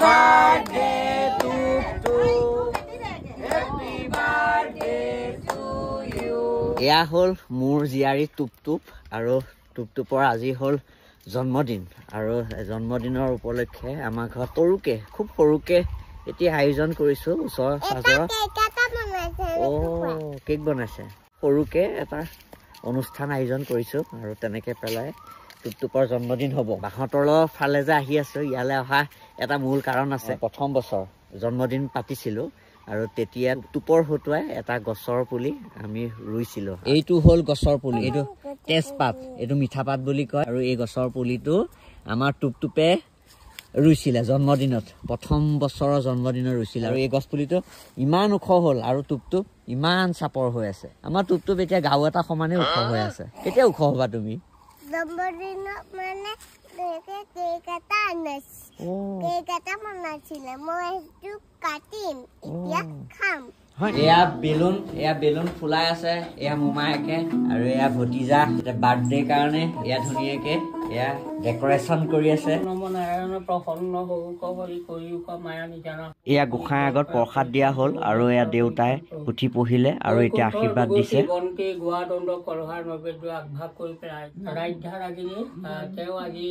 birthday to Happy birthday to you. এয়া হল মোৰ জিয়াৰী টুপটুপ আৰু টুপটুপৰ আজি হল জন্মদিন আৰু জন্মদিনৰ উপলক্ষে আমাৰ ঘৰত সৰুকে খুব সৰুকে এটি আয়োজন কৰিছো ওচৰ পাজৰ কেক বনাইছে সৰুকে এটা অনুষ্ঠান আয়োজন কৰিছো আৰু তেনেকে পেলাই টুপটুপৰ জন্মদিন হ'ব বাহতলৰ ফালে যে আহি আছো ইয়ালে অহা এটা মূল কাৰণ আছে প্ৰথম বছৰ জন্মদিন পাতিছিলো আৰু তেতিয়া টুপৰ হতুৱাই এটা গছৰ পুলি আমি ৰুইছিলো এইটো হল গছৰ পুলি এইটো তেজপাত এইটো মিঠাপাত বুলি কয় আৰু এই গছৰ পুলিটো আমাৰ টুপটুপে ৰুইছিলে জন্মদিনত প্ৰথম বছৰৰ জন্মদিনত ৰুইছিল আৰু এই গছ পুলিটো ইমান ওখ হল আৰু টুপটুপ ইমান চাপৰ হৈ আছে আমাৰ টুপটুপ এতিয়া গাঁও এটা সমানে ওখ হৈ আছে কেতিয়া ওখ হবা তুমি জন্মদিনত মানে কেক এটা আনিছে কেক এটা বনাইছিলে মই এইটো কাটিম এতিয়া খাম এয়া বেলুন ফুলাই আছে এয়া মোমায়েকে আৰু এয়া ভতিজা এটা বাৰ্থডে কাৰণে এয়া ধুনীয়াকে এয়া ডেকৰেশ্যন কৰি আছে এয়া গোসাঁই আগত প্ৰসাদ দিয়া হল আৰু এয়া দেউতাই পুথি পঢ়িলে আৰু এতিয়া আশীৰ্বাদ দিছে তেওঁ আজি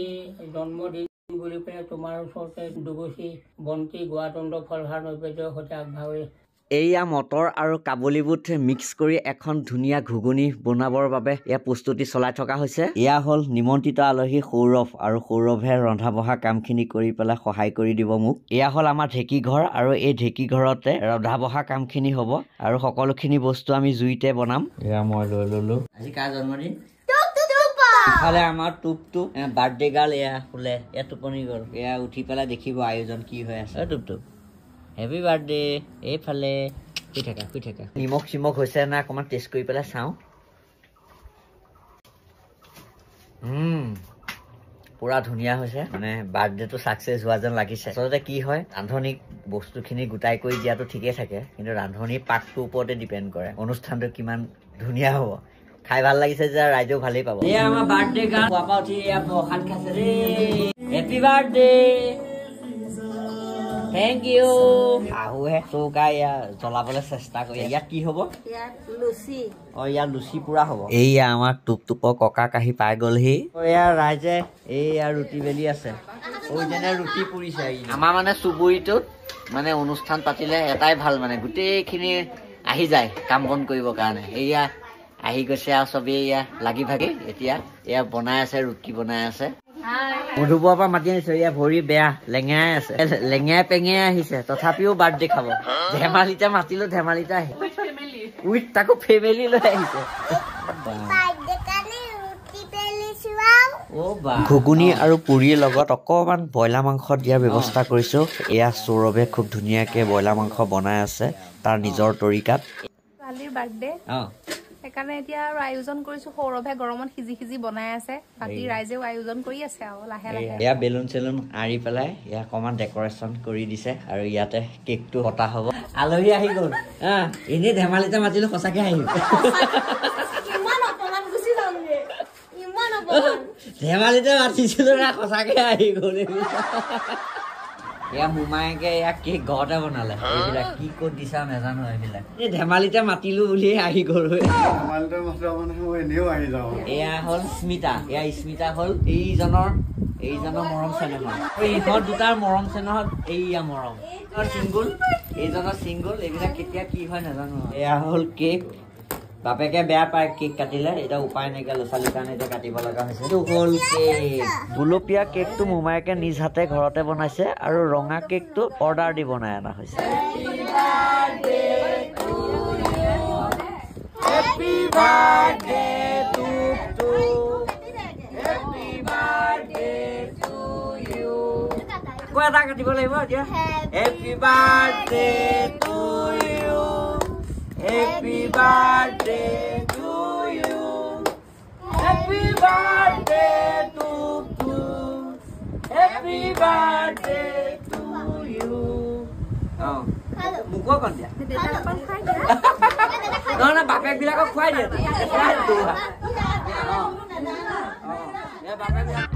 জন্মদিন বুলি পেলাই তোমাৰ ওচৰতে দুগচি বন্তি গোৱাদণ্ড ফলহাৰ নৈবেদ্যৰ সৈতে আগভাগলৈ এয়া মটৰ আৰু কাবুলী বুট মিক্স কৰি এখন ধুনীয়া ঘুগুনি বনাবৰ বাবে এয়া প্ৰস্তুতি চলাই থকা হৈছে এয়া হল নিমন্ত্ৰিত আলহী সৌৰভ আৰু সৌৰভে ৰন্ধা বঢ়া কামখিনি কৰি পেলাই সহায় কৰি দিব মোক এয়া হল আমাৰ ঢেঁকী ঘৰ আৰু এই ঢেঁকী ঘৰতে ৰন্ধা বঢ়া কামখিনি হ'ব আৰু সকলোখিনি বস্তু আমি জুইতে বনাম এয়া মই লৈ ললো আজি কাৰ জন্মদিন ইফালে আমাৰ টুপটুপ বাৰ্থডে গাৰ্ল এয়া শুলে এয়া টোপনি গ'ল এয়া উঠি পেলাই দেখিব আয়োজন কি হৈ আছে টুপটুপ হেপী বাৰ্থডে এইফালে শুই থাকা নিমখ চিমখ হৈছে না অকণমান টেষ্ট কৰি পেলাই চাওঁ পুৰা ধুনীয়া হৈছে মানে বাৰ্থডেটো ছাকচেছ হোৱা যেন লাগিছে আচলতে কি হয় ৰান্ধনিক বস্তুখিনি গোটাই কৰি দিয়াটো ঠিকেই থাকে কিন্তু ৰান্ধনি পাকটোৰ ওপৰতে ডিপেণ্ড কৰে অনুষ্ঠানটো কিমান ধুনীয়া হ'ব খাই ভাল লাগিছে যে ৰাইজেও ভালেই পাব এয়া আমাৰ বাৰ্থডে গান পুৱা উঠি এয়া প্ৰসাদ খাইছে ৰে হেপী বাৰ্থডে থেংক ইউ আহুহে চৌকা এয়া জ্বলাবলৈ চেষ্টা কৰি ইয়াত কি হ'ব ইয়াত লুচি পুৰা হ'ব এইয়া আমাৰ টুপটুপৰ ককা কাহি পাই গ'লহি এয়া ৰাইজে এইয়া ৰুটি বেলি আছে যেনে ৰুটি পুৰিছে আমাৰ মানে চুবুৰীটোত মানে অনুষ্ঠান পাতিলে এটাই ভাল মানে গোটেইখিনি আহি যায় কাম বন কৰিবৰ কাৰণে এইয়া আহি গৈছে আৰু চবেই এয়া লাগি ভাগি এতিয়া এয়া বনাই আছে ৰুটি বনাই আছে মধুপুৰৰ পৰা মাতি আনিছো এয়া ভৰি বেয়া লেঙেৰাই আছে লেঙেৰাই পেঙেৰাই আহিছে তথাপিও বাৰ্থডে খাব ধেমালিতে মাতিলো ধেমালিতে আহি উইথ তাকো ফেমিলি লৈ আহিছে ঘুগুনি আৰু পুৰিৰ লগত অকণমান ব্ৰইলাৰ মাংস দিয়াৰ ব্যৱস্থা কৰিছো এয়া সৌৰভে খুব ধুনীয়াকে ব্ৰইলাৰ মাংস বনাই আছে তাৰ নিজৰ তৰিকাত সেইকাৰণে এতিয়া আৰু আয়োজন কৰিছো সৌৰভে গৰমত সিজি বনাই আছে বাকী ৰাইজেও আয়োজন কৰি আছে আৰু লাহে লাহে এয়া বেলুন চেলুন আৰি পেলাই এয়া অকণমান ডেকৰেশ্যন কৰি দিছে আৰু ইয়াতে কেকটো কটা হ'ব আলহী আহি গ'ল এনেই ধেমালিতে মাতিলো সঁচাকে আহিব ধেমালিতে মাতিছিলো না সঁচাকে আহি গ'ল এয়া মোমায়েকে এয়া কেক ঘৰতে বনালে এইবিলাক কি ক'ত দিছা নাজানো এইবিলাক এই ধেমালিতে মাতিলো বুলি আহি গ'ল এয়া হ'ল স্মিতা এয়া স্মিতা হ'ল এইজনৰ মৰম চেনেহৰ ইহঁত দুটাৰ মৰম চেনেহত এইয়া মৰম চিংগুল এইজনৰ চিংগুল এইবিলাক কেতিয়া কি হয় নাজানো এয়া হ'ল কেক বাপেকে বেয়া পায় কেক কাটিলে এতিয়া উপায় নাইকিয়া ল'ৰা ছোৱালীৰ কাৰণে এতিয়া কাটিব লগা হৈছে এইটো হ'ল কেক গুলপীয়া কেকটো মোমায়েকে নিজ হাতে ঘৰতে বনাইছে আৰু ৰঙা কেকটো অৰ্ডাৰ দি বনাই অনা হৈছে এটা কাটিব লাগিব এতিয়া happy birthday to you Happy birthday to you. Happy birthday to you. Happy birthday to you. Oh. Muka kan dia? Nah, bapak bilang kau kuat dia. Ya bapak bilang.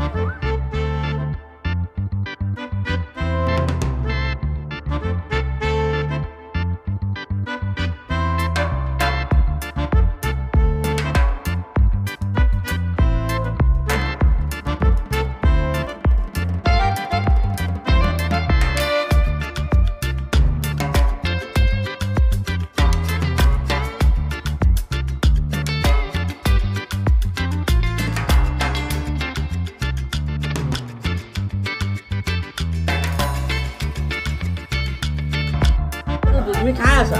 খাই আছা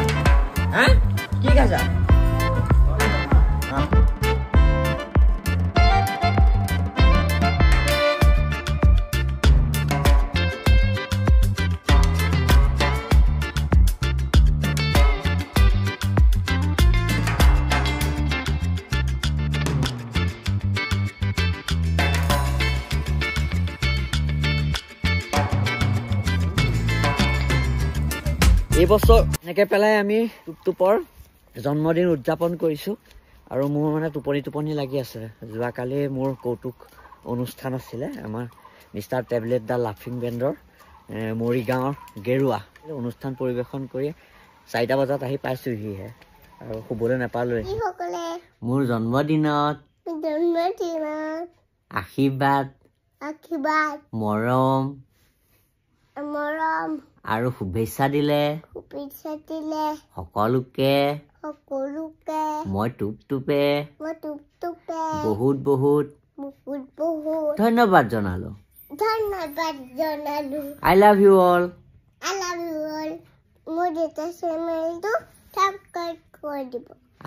হা কি খাইছা এই বছৰ এনেকে পেলাই আমি টুপটুপৰ জন্মদিন উদযাপন কৰিছো আৰু মোৰ মানে টোপনি লাগি আছে যোৱাকালি মোৰ কৌতুক অনুষ্ঠান আছিলে আমাৰ মিষ্টাৰ টেবলেট দা লাফিং বেণ্ডৰ মৰিগাঁৱৰ গেৰুৱা অনুষ্ঠান পৰিৱেশন কৰি 4টা বজাত আহি পাইছোহিহে আৰু শুবলৈ নাপালোৱে মোৰ জন্মদিনত আশীৰ্বাদ মৰম আৰু শুভেচ্ছা দিলে সকলোকে মই টুপটুপে বহুত বহুত ধন্যবাদ জনালো আই লাভ ইউ অল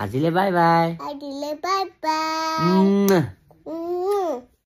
আজিলে বাই বাই